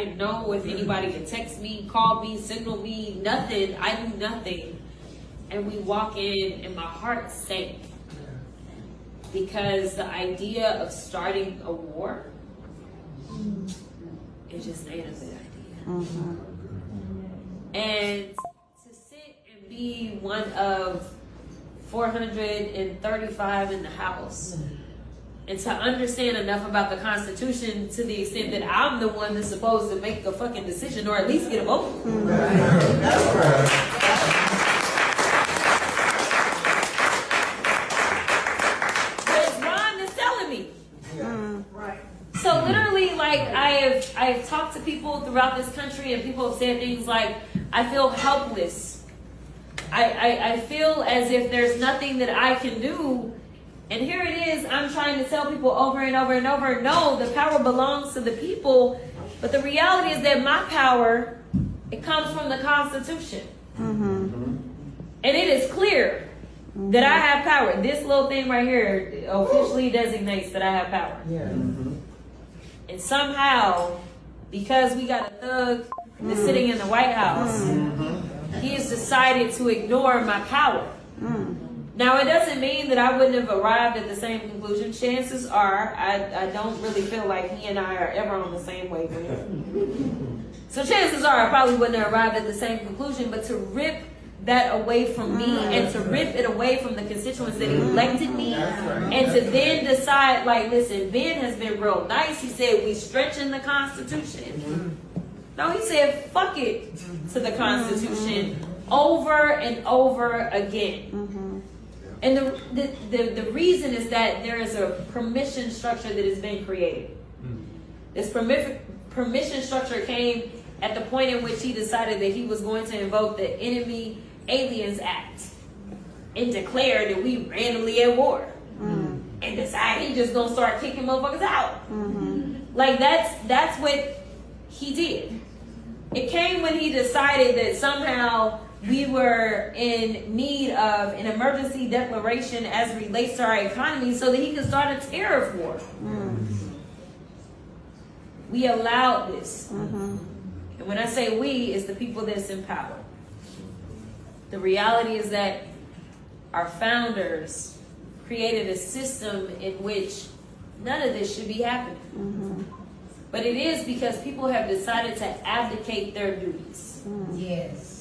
didn't know if anybody could text me, call me, signal me, nothing. I knew nothing. And we walk in and my heart sank. Because the idea of starting a war, it just ain't a good idea. Mm-hmm. And to sit and be one of 435 in the House, and to understand enough about the Constitution to the extent that I'm the one that's supposed to make the fucking decision or at least get a vote. That's right. So literally, like, I have talked to people throughout this country, and people have said things like, I feel helpless. I feel as if there's nothing that I can do. And here it is, I'm trying to tell people over and over and over, no, the power belongs to the people. But the reality is that my power, it comes from the Constitution. Mm-hmm. And it is clear that I have power. This little thing right here officially designates that I have power. Yeah. And somehow, because we got a thug that's sitting in the White House, he has decided to ignore my power. Now, it doesn't mean that I wouldn't have arrived at the same conclusion. Chances are, I don't really feel like he and I are ever on the same wavelength. So chances are I probably wouldn't have arrived at the same conclusion, but to rip that away from me and to rip it away from the constituents that elected me and to then decide, like, listen, Ben has been real nice. He said we stretching the Constitution. No, he said fuck it to the Constitution over and over again. And the reason is that there is a permission structure that has been created. This permission structure came at the point in which he decided that he was going to invoke the Enemy Aliens Act and declare that we randomly at war and decide he just gonna start kicking motherfuckers out. Like that's what he did. It came when he decided that somehow we were in need of an emergency declaration as it relates to our economy so that he could start a tariff war. We allowed this. And when I say we, it's the people that's in power. The reality is that our founders created a system in which none of this should be happening. But it is because people have decided to abdicate their duties. Yes.